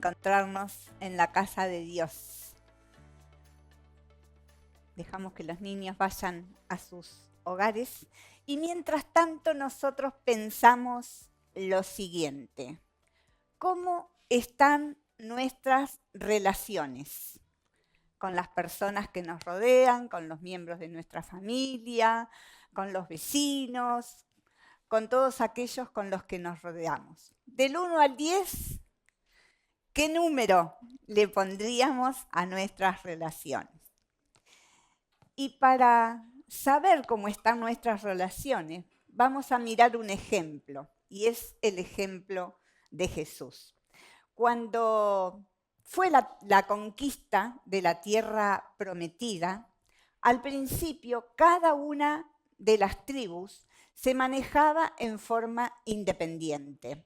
encontrarnos en la casa de Dios. Dejamos que los niños vayan a sus hogares y mientras tanto nosotros pensamos lo siguiente: ¿cómo están nuestras relaciones con las personas que nos rodean, con los miembros de nuestra familia, con los vecinos, con todos aquellos con los que nos rodeamos? Del 1 al 10, ¿qué número le pondríamos a nuestras relaciones? Y para saber cómo están nuestras relaciones, vamos a mirar un ejemplo, y es el ejemplo de Jesús. Cuando fue la conquista de la tierra prometida, al principio cada una de las tribus se manejaba en forma independiente.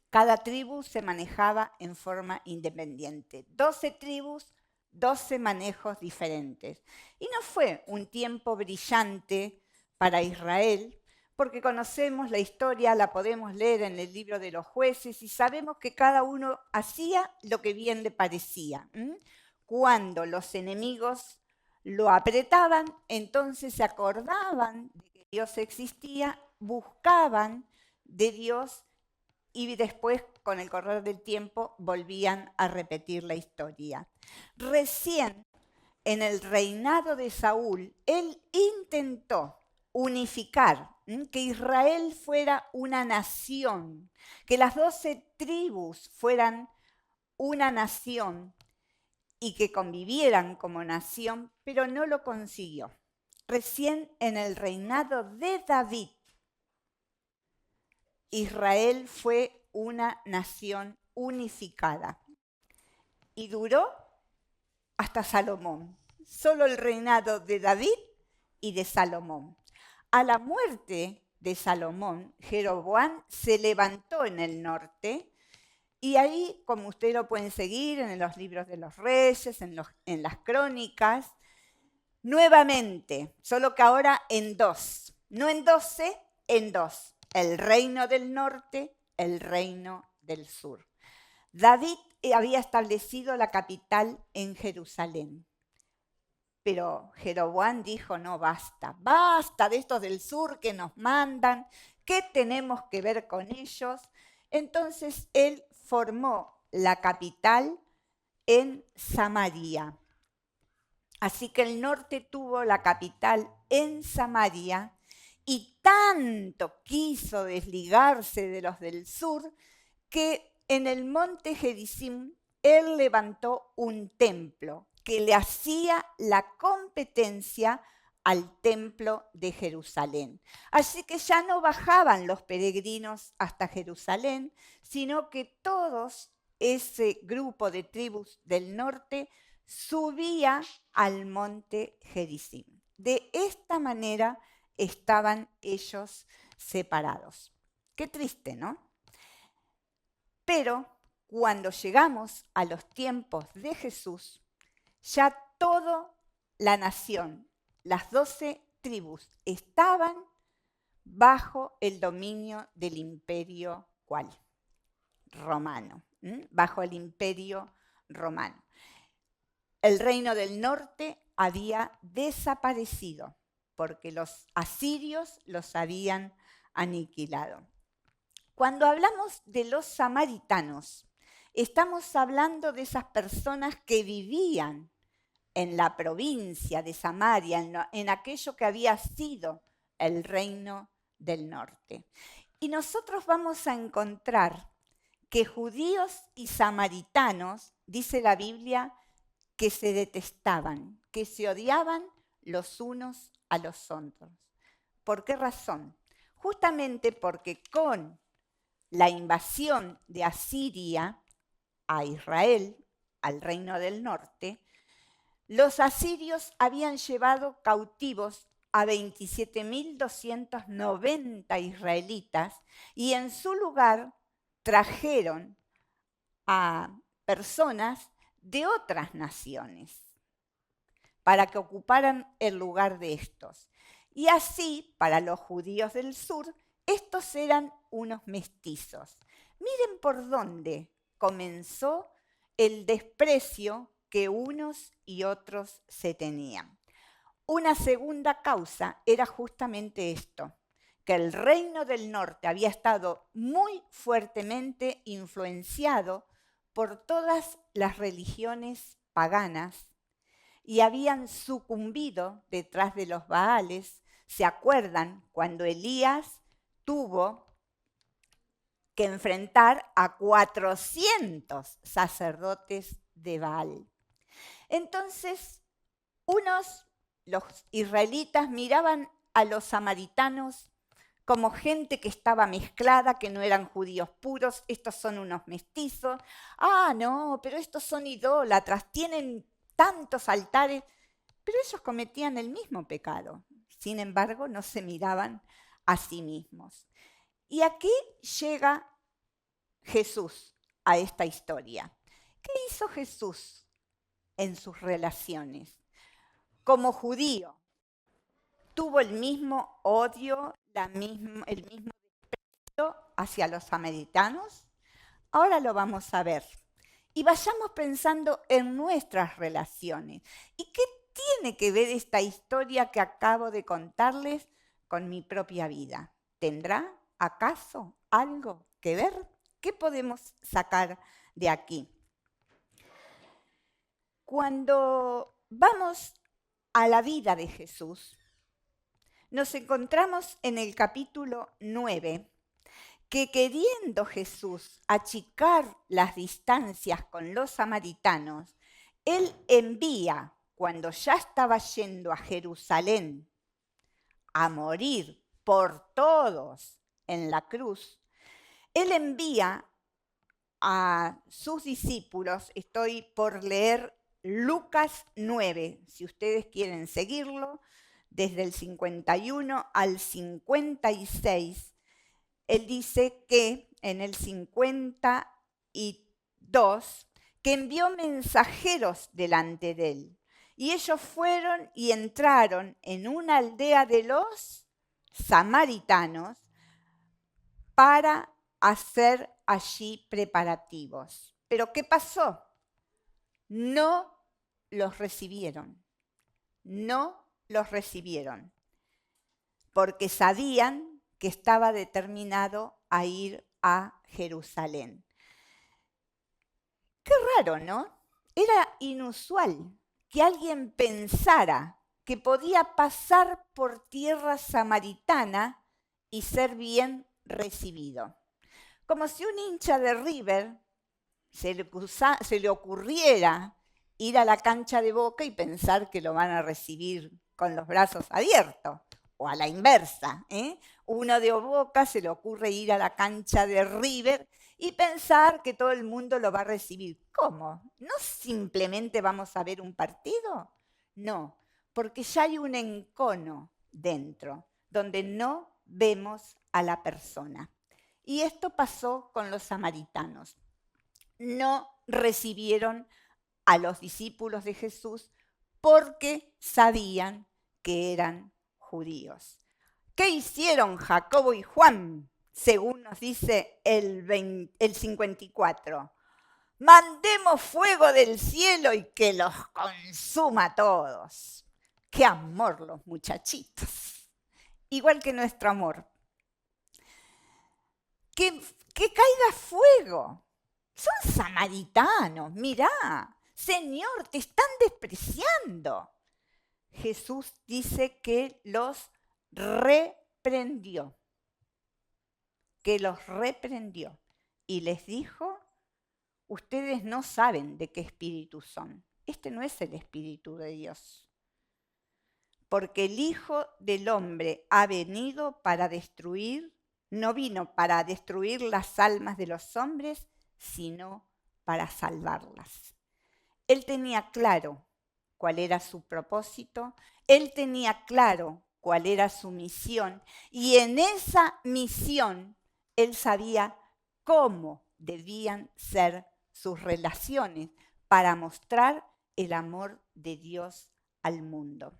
Cada tribu se manejaba en forma independiente. 12 tribus, 12 manejos diferentes. Y no fue un tiempo brillante para Israel, porque conocemos la historia, la podemos leer en el libro de los jueces y sabemos que cada uno hacía lo que bien le parecía. Cuando los enemigos lo apretaban, entonces se acordaban de que Dios existía, buscaban de Dios y después, con el correr del tiempo, volvían a repetir la historia. Recién en el reinado de Saúl, él intentó unificar, que Israel fuera una nación, que las 12 tribus fueran una nación y que convivieran como nación, pero no lo consiguió. Recién en el reinado de David, Israel fue una nación unificada y duró hasta Salomón. Solo el reinado de David y de Salomón. A la muerte de Salomón, Jeroboam se levantó en el norte y ahí, como ustedes lo pueden seguir en los libros de los reyes, en las crónicas, nuevamente, solo que ahora en dos, no en 12, en dos. El reino del norte, el reino del sur. David había establecido la capital en Jerusalén. Pero Jeroboam dijo: no, basta, basta de estos del sur que nos mandan, ¿qué tenemos que ver con ellos? Entonces él formó la capital en Samaria. Así que el norte tuvo la capital en Samaria y tanto quiso desligarse de los del sur que en el monte Gerizim él levantó un templo que le hacía la competencia al templo de Jerusalén. Así que ya no bajaban los peregrinos hasta Jerusalén, sino que todos ese grupo de tribus del norte subía al monte Gerizim. De esta manera estaban ellos separados. Qué triste, ¿no? Pero cuando llegamos a los tiempos de Jesús, ya toda la nación, las 12 tribus, estaban bajo el dominio del imperio, ¿cuál? Romano, bajo el imperio romano. El reino del norte había desaparecido porque los asirios los habían aniquilado. Cuando hablamos de los samaritanos, estamos hablando de esas personas que vivían en la provincia de Samaria, en aquello que había sido el reino del norte. Y nosotros vamos a encontrar que judíos y samaritanos, dice la Biblia, que se detestaban, que se odiaban los unos a los otros. ¿Por qué razón? Justamente porque con la invasión de Asiria a Israel, al reino del norte, los asirios habían llevado cautivos a 27.290 israelitas y en su lugar trajeron a personas de otras naciones para que ocuparan el lugar de estos. Y así, para los judíos del sur, estos eran unos mestizos. Miren por dónde comenzó el desprecio que unos y otros se tenían. Una segunda causa era justamente esto, que el reino del norte había estado muy fuertemente influenciado por todas las religiones paganas y habían sucumbido detrás de los Baales. ¿Se acuerdan cuando Elías tuvo que enfrentar a 400 sacerdotes de Baal? Entonces, los israelitas miraban a los samaritanos como gente que estaba mezclada, que no eran judíos puros, estos son unos mestizos. Ah, no, pero estos son idólatras, tienen tantos altares, pero ellos cometían el mismo pecado. Sin embargo, no se miraban a sí mismos. Y aquí llega Jesús a esta historia. ¿Qué hizo Jesús en sus relaciones? Como judío, tuvo el mismo odio, el mismo desprecio hacia los samaritanos. Ahora lo vamos a ver. Y vayamos pensando en nuestras relaciones. ¿Y qué tiene que ver esta historia que acabo de contarles con mi propia vida? ¿Tendrá acaso algo que ver? ¿Qué podemos sacar de aquí? Cuando vamos a la vida de Jesús, nos encontramos en el capítulo 9, que queriendo Jesús achicar las distancias con los samaritanos, él envía, cuando ya estaba yendo a Jerusalén a morir por todos en la cruz, él envía a sus discípulos, estoy por leer Lucas 9, si ustedes quieren seguirlo, desde el 51 al 56, él dice que en el 52, que envió mensajeros delante de él. Y ellos fueron y entraron en una aldea de los samaritanos para hacer allí preparativos. ¿Pero qué pasó? No los recibieron. No los recibieron. Porque sabían que estaba determinado a ir a Jerusalén. Qué raro, ¿no? Era inusual que alguien pensara que podía pasar por tierra samaritana y ser bien recibido. Como si un hincha de River se le ocurriera ir a la cancha de Boca y pensar que lo van a recibir con los brazos abiertos. O a la inversa, uno de Boca se le ocurre ir a la cancha de River y pensar que todo el mundo lo va a recibir. ¿Cómo? ¿No simplemente vamos a ver un partido? No, porque ya hay un encono dentro, donde no vemos a la persona. Y esto pasó con los samaritanos. No recibieron a los discípulos de Jesús porque sabían que eran judíos. ¿Qué hicieron Jacobo y Juan? Según nos dice el 54. Mandemos fuego del cielo y que los consuma a todos. ¡Qué amor los muchachitos! Igual que nuestro amor. Que caiga fuego. Son samaritanos, mirá. Señor, te están despreciando. Jesús dice que los reprendió. Que los reprendió. Y les dijo, ustedes no saben de qué espíritu son. Este no es el espíritu de Dios. Porque el Hijo del Hombre ha venido para destruir, no vino para destruir las almas de los hombres, sino para salvarlas. Él tenía claro cuál era su propósito, él tenía claro cuál era su misión, y en esa misión él sabía cómo debían ser sus relaciones para mostrar el amor de Dios al mundo.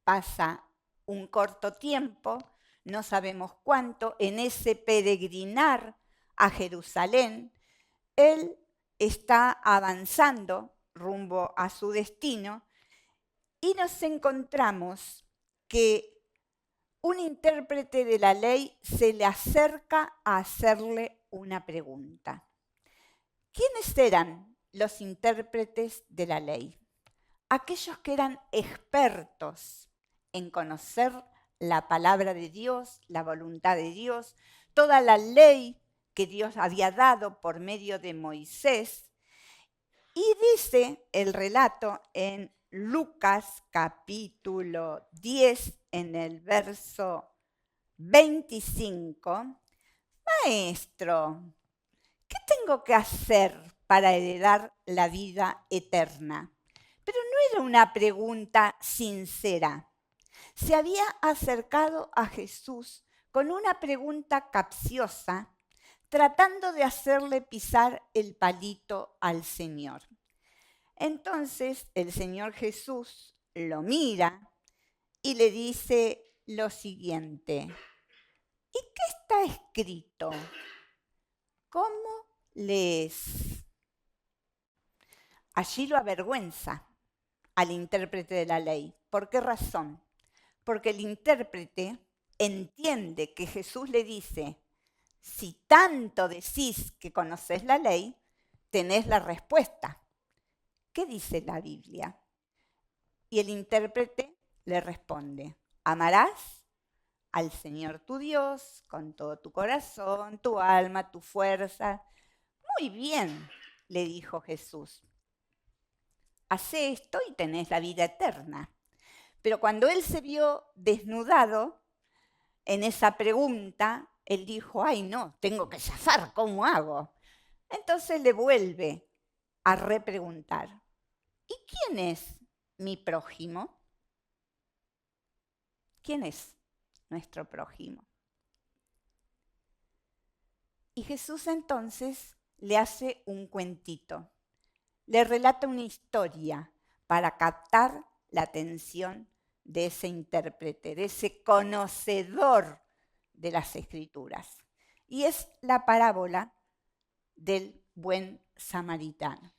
Pasa un corto tiempo, no sabemos cuánto, en ese peregrinar a Jerusalén, él está avanzando rumbo a su destino y nos encontramos que un intérprete de la ley se le acerca a hacerle una pregunta. ¿Quiénes eran los intérpretes de la ley? Aquellos que eran expertos en conocer la palabra de Dios, la voluntad de Dios, toda la ley que Dios había dado por medio de Moisés. Y dice el relato en Lucas capítulo 10, en el verso 25, Maestro, ¿qué tengo que hacer para heredar la vida eterna? Pero no era una pregunta sincera. Se había acercado a Jesús con una pregunta capciosa, tratando de hacerle pisar el palito al Señor. Entonces el Señor Jesús lo mira y le dice lo siguiente: ¿y qué está escrito? ¿Cómo lees? Allí lo avergüenza al intérprete de la ley. ¿Por qué razón? Porque el intérprete entiende que Jesús le dice: si tanto decís que conocés la ley, tenés la respuesta. ¿Qué dice la Biblia? Y el intérprete le responde: amarás al Señor tu Dios con todo tu corazón, tu alma, tu fuerza. Muy bien, le dijo Jesús. Hacé esto y tenés la vida eterna. Pero cuando él se vio desnudado en esa pregunta, él dijo: ay no, tengo que zafar, ¿cómo hago? Entonces le vuelve a repreguntar: ¿y quién es mi prójimo? ¿Quién es nuestro prójimo? Y Jesús entonces le hace un cuentito, le relata una historia para captar la atención de ese intérprete, de ese conocedor de las Escrituras. Y es la parábola del buen samaritano.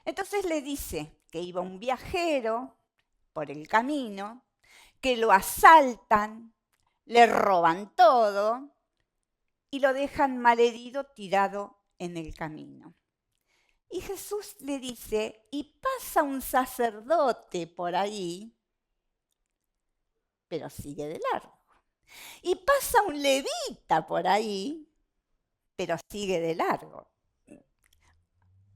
Entonces le dice que iba un viajero por el camino, que lo asaltan, le roban todo y lo dejan malherido tirado en el camino. Y Jesús le dice: y pasa un sacerdote por ahí, pero sigue de largo. Y pasa un levita por ahí, pero sigue de largo.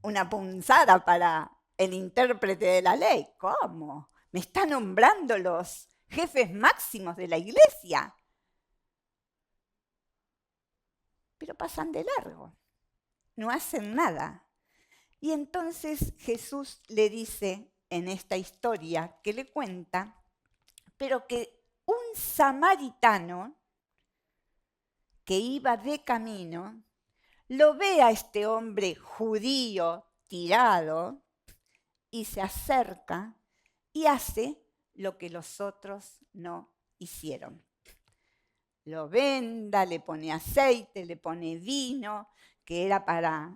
Una punzada para el intérprete de la ley. ¿Cómo? Me está nombrando los jefes máximos de la iglesia. Pero pasan de largo, no hacen nada. Y entonces Jesús le dice en esta historia que le cuenta, pero que un samaritano que iba de camino lo ve a este hombre judío tirado y se acerca y hace lo que los otros no hicieron. Lo venda, le pone aceite, le pone vino, que era para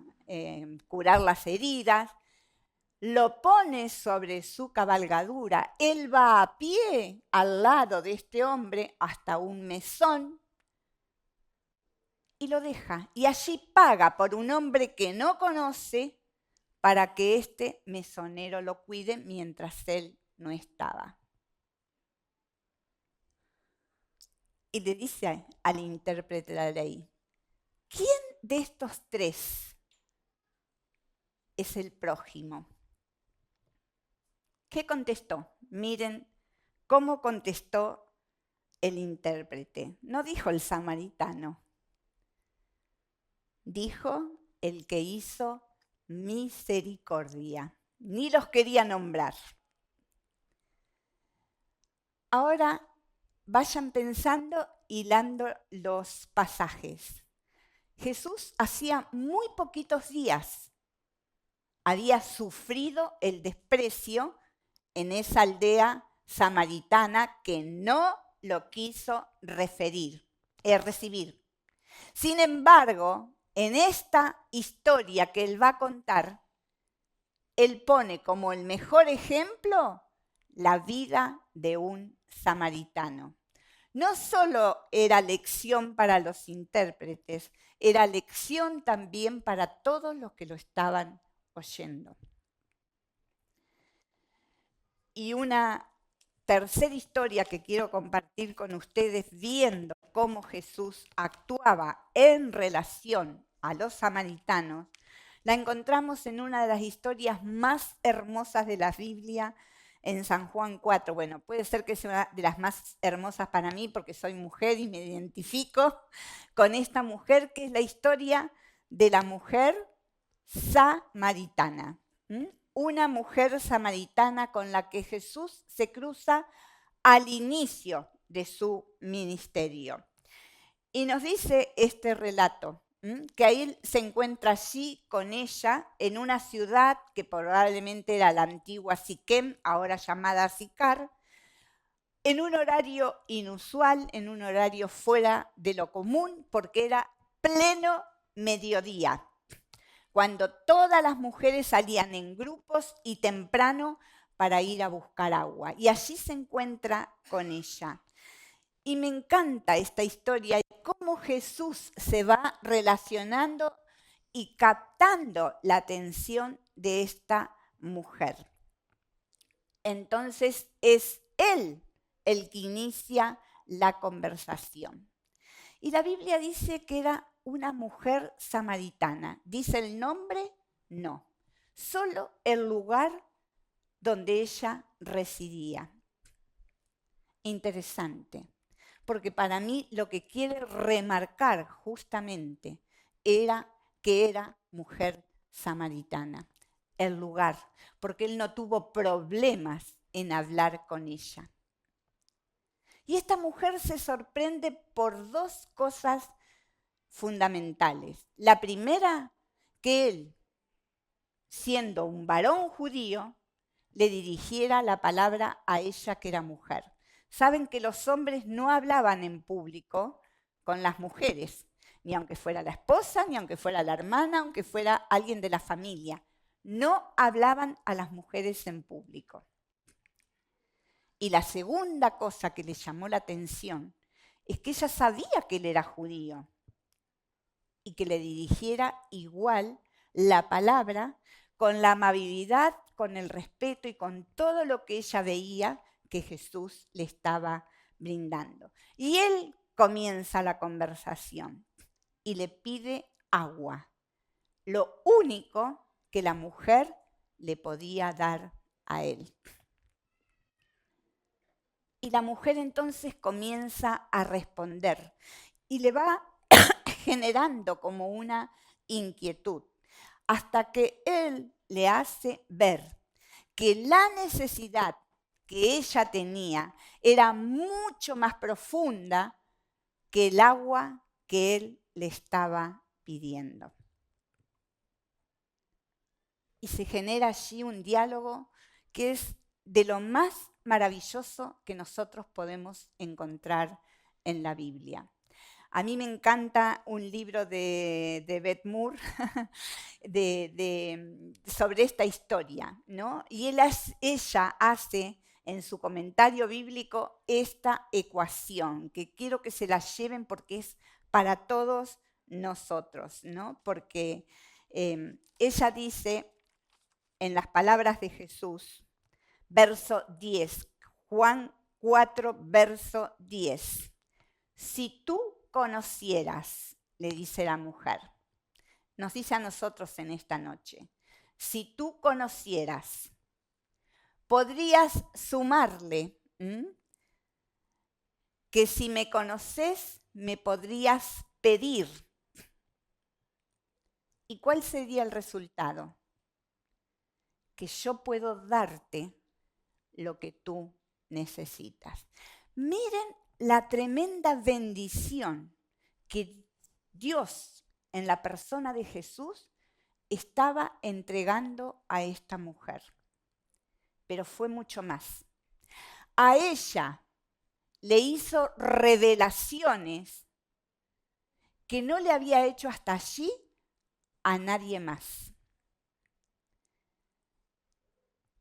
curar las heridas, lo pone sobre su cabalgadura, él va a pie al lado de este hombre hasta un mesón y lo deja. Y allí paga por un hombre que no conoce para que este mesonero lo cuide mientras él no estaba. Y le dice al intérprete de la ley: ¿quién de estos tres es el prójimo? ¿Qué contestó? Miren cómo contestó el intérprete. No dijo el samaritano, dijo el que hizo misericordia. Ni los quería nombrar. Ahora vayan pensando, hilando los pasajes. Jesús hacía muy poquitos días había sufrido el desprecio en esa aldea samaritana que no lo quiso recibir. Sin embargo, en esta historia que él va a contar, él pone como el mejor ejemplo la vida de un samaritano. No solo era lección para los intérpretes, era lección también para todos los que lo estaban oyendo. Y una tercera historia que quiero compartir con ustedes, viendo cómo Jesús actuaba en relación a los samaritanos, la encontramos en una de las historias más hermosas de la Biblia, en San Juan 4. Bueno, puede ser que sea una de las más hermosas para mí porque soy mujer y me identifico con esta mujer, que es la historia de la mujer samaritana. Una mujer samaritana con la que Jesús se cruza al inicio de su ministerio. Y nos dice este relato, que él se encuentra allí con ella en una ciudad que probablemente era la antigua Siquem, ahora llamada Sicar, en un horario inusual, en un horario fuera de lo común, porque era pleno mediodía, cuando todas las mujeres salían en grupos y temprano para ir a buscar agua. Y allí se encuentra con ella. Y me encanta esta historia y cómo Jesús se va relacionando y captando la atención de esta mujer. Entonces es Él el que inicia la conversación. Y la Biblia dice que era una mujer samaritana. ¿Dice el nombre? No. Solo el lugar donde ella residía. Interesante. Porque para mí lo que quiere remarcar justamente era que era mujer samaritana, el lugar, porque él no tuvo problemas en hablar con ella. Y esta mujer se sorprende por dos cosas fundamentales. La primera, que él, siendo un varón judío, le dirigiera la palabra a ella que era mujer. Saben que los hombres no hablaban en público con las mujeres, ni aunque fuera la esposa, ni aunque fuera la hermana, aunque fuera alguien de la familia. No hablaban a las mujeres en público. Y la segunda cosa que le llamó la atención es que ella sabía que él era judío y que le dirigiera igual la palabra con la amabilidad, con el respeto y con todo lo que ella veía que Jesús le estaba brindando. Y él comienza la conversación y le pide agua, lo único que la mujer le podía dar a él. Y la mujer entonces comienza a responder y le va generando como una inquietud, hasta que él le hace ver que la necesidad que ella tenía era mucho más profunda que el agua que él le estaba pidiendo. Y se genera allí un diálogo que es de lo más maravilloso que nosotros podemos encontrar en la Biblia. A mí me encanta un libro de Beth Moore sobre esta historia, ¿no? Y ella hace en su comentario bíblico esta ecuación, que quiero que se la lleven porque es para todos nosotros, ¿no? Porque ella dice en las palabras de Jesús, verso 10, Juan 4, verso 10. Si tú conocieras, le dice la mujer, nos dice a nosotros en esta noche, si tú conocieras, podrías sumarle que si me conoces, me podrías pedir. ¿Y cuál sería el resultado? Que yo puedo darte lo que tú necesitas. Miren la tremenda bendición que Dios en la persona de Jesús estaba entregando a esta mujer. Pero fue mucho más. A ella le hizo revelaciones que no le había hecho hasta allí a nadie más.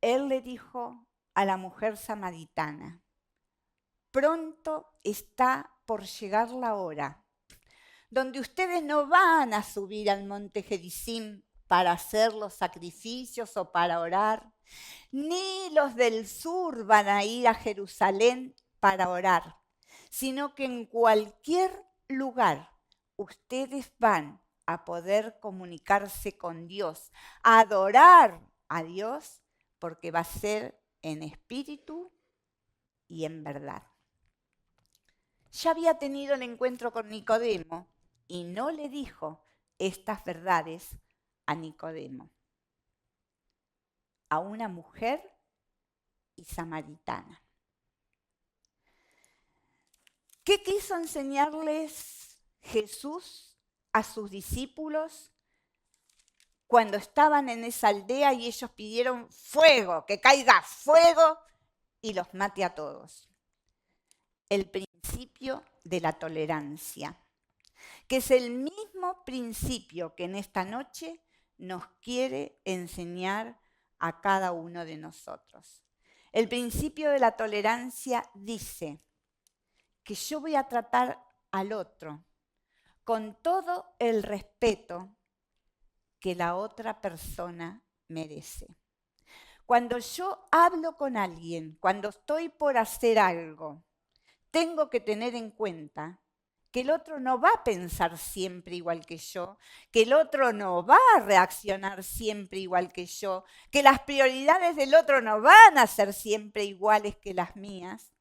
Él le dijo a la mujer samaritana, pronto está por llegar la hora donde ustedes no van a subir al monte Gerizim para hacer los sacrificios o para orar, ni los del sur van a ir a Jerusalén para orar, sino que en cualquier lugar ustedes van a poder comunicarse con Dios, a adorar a Dios, porque va a ser en espíritu y en verdad. Ya había tenido el encuentro con Nicodemo y no le dijo estas verdades a Nicodemo, a una mujer y samaritana. ¿Qué quiso enseñarles Jesús a sus discípulos cuando estaban en esa aldea y ellos pidieron fuego, que caiga fuego y los mate a todos? El principio de la tolerancia, que es el mismo principio que en esta noche nos quiere enseñar a cada uno de nosotros. El principio de la tolerancia dice que yo voy a tratar al otro con todo el respeto que la otra persona merece. Cuando yo hablo con alguien, cuando estoy por hacer algo, tengo que tener en cuenta que el otro no va a pensar siempre igual que yo, que el otro no va a reaccionar siempre igual que yo, que las prioridades del otro no van a ser siempre iguales que las mías.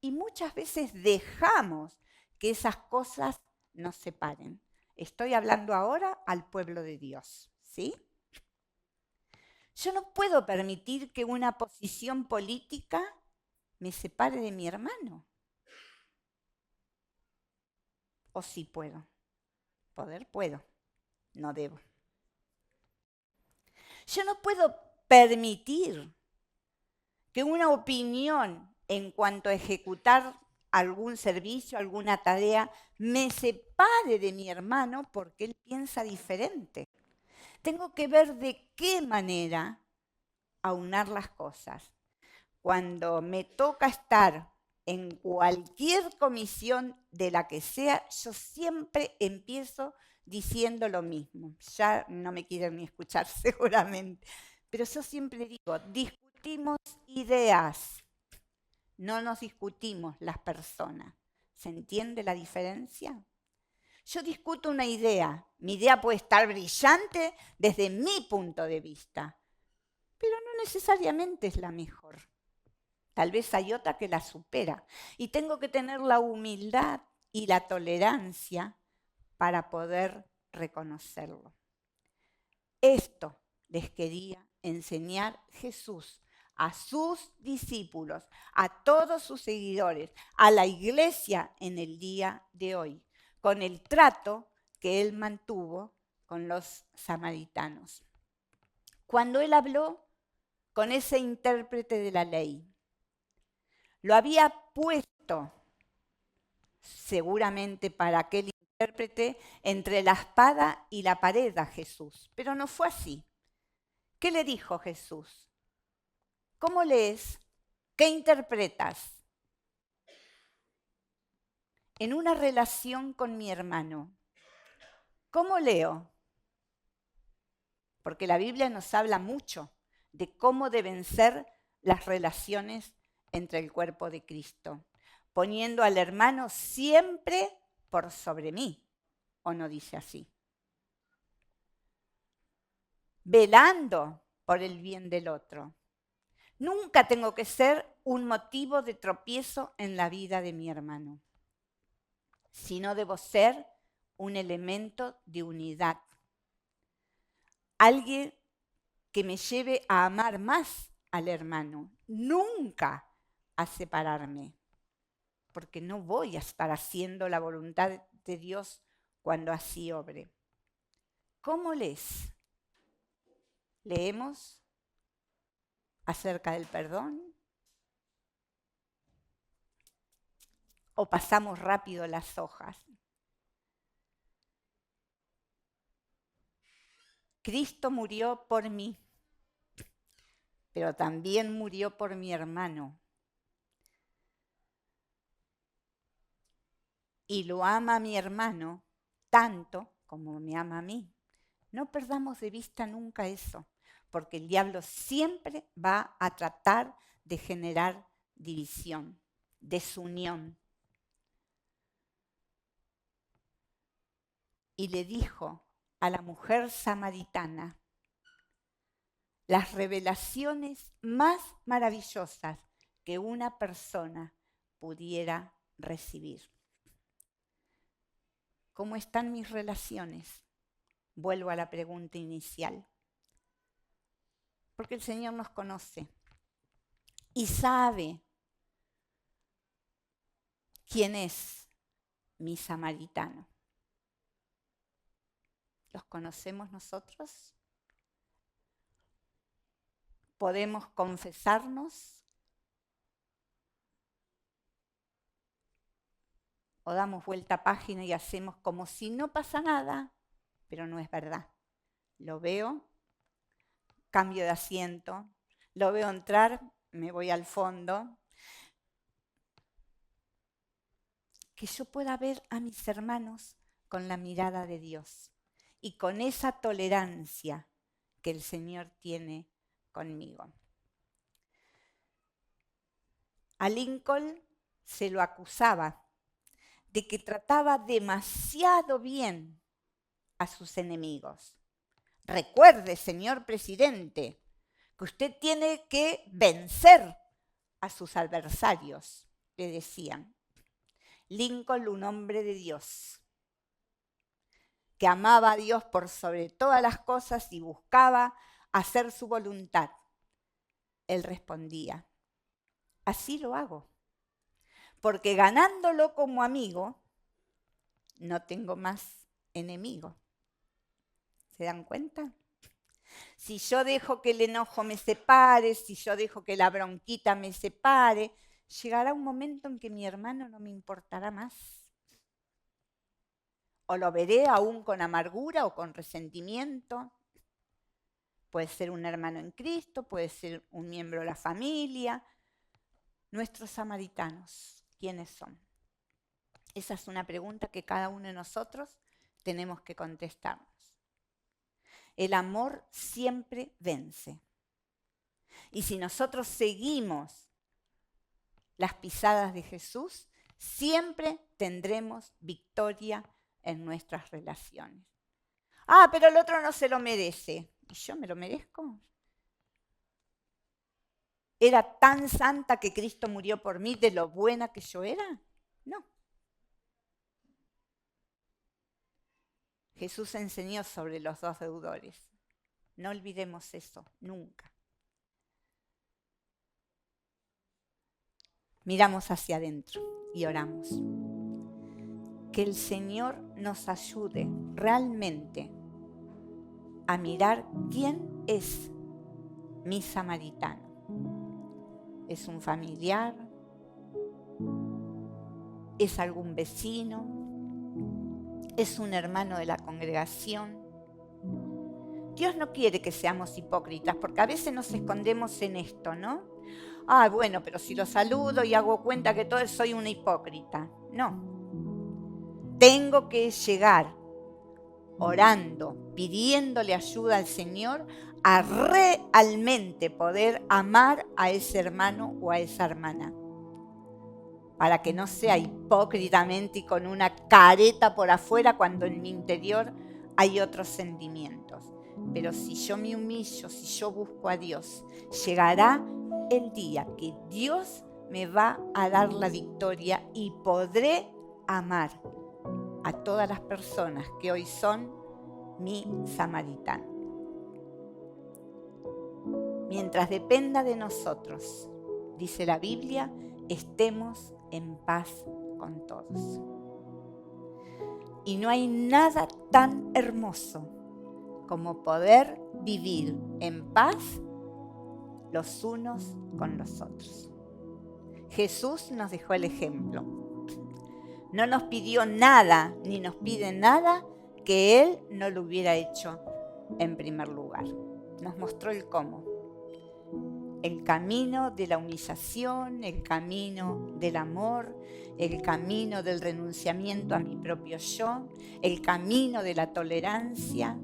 Y muchas veces dejamos que esas cosas nos separen. Estoy hablando ahora al pueblo de Dios, ¿sí? Yo no puedo permitir que una posición política me separe de mi hermano. ¿O sí puedo? Poder puedo, no debo. Yo no puedo permitir que una opinión en cuanto a ejecutar algún servicio, alguna tarea, me separe de mi hermano porque él piensa diferente. Tengo que ver de qué manera aunar las cosas. Cuando me toca estar en cualquier comisión de la que sea, yo siempre empiezo diciendo lo mismo. Ya no me quieren ni escuchar seguramente, pero yo siempre digo, discutimos ideas, no nos discutimos las personas. ¿Se entiende la diferencia? Yo discuto una idea, mi idea puede estar brillante desde mi punto de vista, pero no necesariamente es la mejor. Tal vez hay otra que la supera. Y tengo que tener la humildad y la tolerancia para poder reconocerlo. Esto les quería enseñar Jesús a sus discípulos, a todos sus seguidores, a la iglesia en el día de hoy, con el trato que él mantuvo con los samaritanos. Cuando él habló con ese intérprete de la ley, lo había puesto seguramente para aquel intérprete entre la espada y la pared a Jesús, pero no fue así. ¿Qué le dijo Jesús? ¿Cómo lees? ¿Qué interpretas? En una relación con mi hermano, ¿cómo leo? Porque la Biblia nos habla mucho de cómo deben ser las relaciones entre el cuerpo de Cristo, poniendo al hermano siempre por sobre mí, ¿o no dice así? Velando por el bien del otro. Nunca tengo que ser un motivo de tropiezo en la vida de mi hermano, sino debo ser un elemento de unidad. Alguien que me lleve a amar más al hermano, nunca a separarme, porque no voy a estar haciendo la voluntad de Dios cuando así obre. ¿Cómo lees? ¿Leemos acerca del perdón? ¿O pasamos rápido las hojas? Cristo murió por mí, pero también murió por mi hermano. Y lo ama a mi hermano tanto como me ama a mí. No perdamos de vista nunca eso, porque el diablo siempre va a tratar de generar división, desunión. Y le dijo a la mujer samaritana las revelaciones más maravillosas que una persona pudiera recibir. ¿Cómo están mis relaciones? Vuelvo a la pregunta inicial. Porque el Señor nos conoce y sabe quién es mi samaritano. ¿Los conocemos nosotros? ¿Podemos confesarnos? ¿O damos vuelta a página y hacemos como si no pasa nada? Pero no es verdad. Lo veo, cambio de asiento, lo veo entrar, me voy al fondo. Que yo pueda ver a mis hermanos con la mirada de Dios y con esa tolerancia que el Señor tiene conmigo. A Lincoln se lo acusaba de que trataba demasiado bien a sus enemigos. Recuerde, señor presidente, que usted tiene que vencer a sus adversarios, le decían. Lincoln, un hombre de Dios, que amaba a Dios por sobre todas las cosas y buscaba hacer su voluntad. Él respondía, así lo hago, porque ganándolo como amigo, no tengo más enemigo. ¿Se dan cuenta? Si yo dejo que el enojo me separe, si yo dejo que la bronquita me separe, llegará un momento en que mi hermano no me importará más. O lo veré aún con amargura o con resentimiento. Puede ser un hermano en Cristo, puede ser un miembro de la familia. Nuestros samaritanos, ¿quiénes son? Esa es una pregunta que cada uno de nosotros tenemos que contestarnos. El amor siempre vence. Y si nosotros seguimos las pisadas de Jesús, siempre tendremos victoria en nuestras relaciones. Ah, pero el otro no se lo merece. ¿Y yo me lo merezco? ¿Era tan santa que Cristo murió por mí de lo buena que yo era? No. Jesús enseñó sobre los dos deudores. No olvidemos eso, nunca. Miramos hacia adentro y oramos. Que el Señor nos ayude realmente a mirar quién es mi samaritano. ¿Es un familiar? ¿Es algún vecino? ¿Es un hermano de la congregación? Dios no quiere que seamos hipócritas, porque a veces nos escondemos en esto, ¿no? Ah, bueno, pero si lo saludo y hago cuenta que todo soy una hipócrita. No. Tengo que llegar orando, pidiéndole ayuda al Señor a realmente poder amar a ese hermano o a esa hermana. Para que no sea hipócritamente y con una careta por afuera cuando en mi interior hay otros sentimientos. Pero si yo me humillo, si yo busco a Dios, llegará el día que Dios me va a dar la victoria y podré amar a todas las personas que hoy son mi samaritano. Mientras dependa de nosotros, dice la Biblia, estemos en paz con todos. Y no hay nada tan hermoso como poder vivir en paz los unos con los otros. Jesús nos dejó el ejemplo. No nos pidió nada, ni nos pide nada que Él no lo hubiera hecho en primer lugar. Nos mostró el cómo. El camino de la humillación, el camino del amor, el camino del renunciamiento a mi propio yo, el camino de la tolerancia.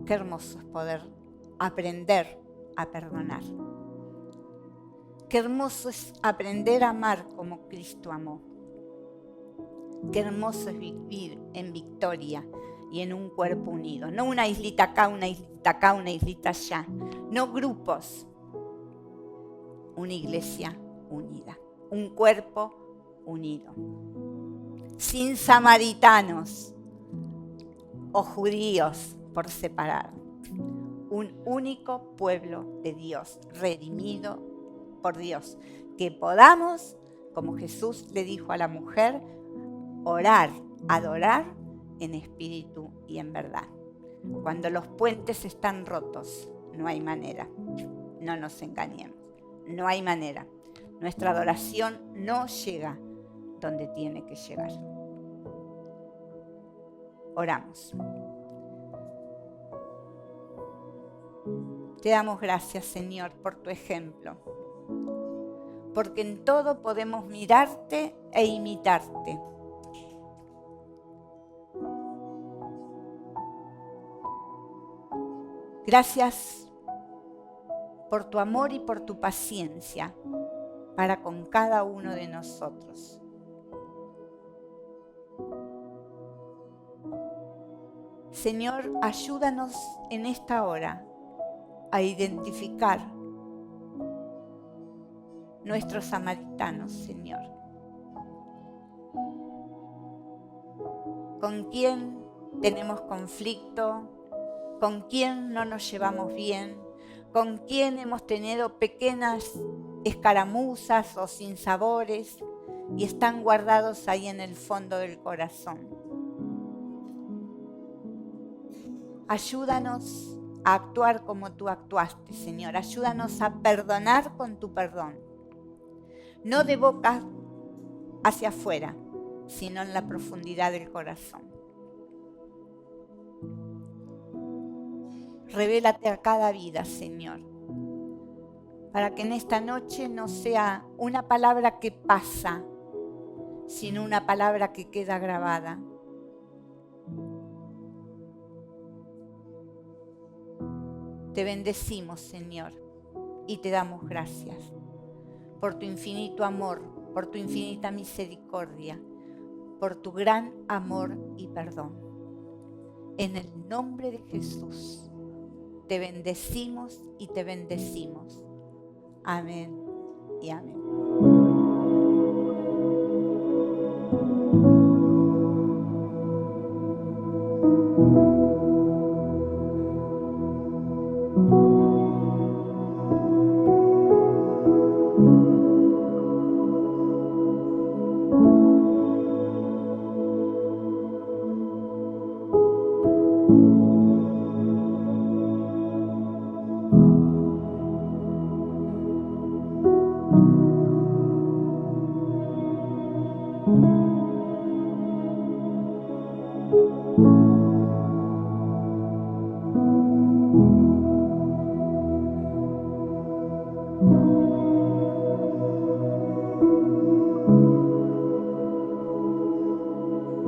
Qué hermoso es poder aprender a perdonar. Qué hermoso es aprender a amar como Cristo amó. Qué hermoso es vivir en victoria y en un cuerpo unido. No una islita acá, una islita acá, una islita allá. No grupos. Una iglesia unida. Un cuerpo unido. Sin samaritanos o judíos por separado. Un único pueblo de Dios, redimido por Dios. Que podamos, como Jesús le dijo a la mujer, orar, adorar en espíritu y en verdad. Cuando los puentes están rotos, no hay manera. No nos engañemos. No hay manera. Nuestra adoración no llega donde tiene que llegar. Oramos. Te damos gracias, Señor, por tu ejemplo. Porque en todo podemos mirarte e imitarte. Gracias por tu amor y por tu paciencia para con cada uno de nosotros. Señor, ayúdanos en esta hora a identificar nuestros samaritanos, Señor. ¿Con quién tenemos conflicto? ¿Con quién no nos llevamos bien? ¿Con quién hemos tenido pequeñas escaramuzas o sinsabores y están guardados ahí en el fondo del corazón? Ayúdanos a actuar como tú actuaste, Señor. Ayúdanos a perdonar con tu perdón. No de boca hacia afuera, sino en la profundidad del corazón. Revélate a cada vida, Señor, para que en esta noche no sea una palabra que pasa, sino una palabra que queda grabada. Te bendecimos, Señor, y te damos gracias por tu infinito amor, por tu infinita misericordia, por tu gran amor y perdón. En el nombre de Jesús, te bendecimos y te bendecimos. Amén y amén.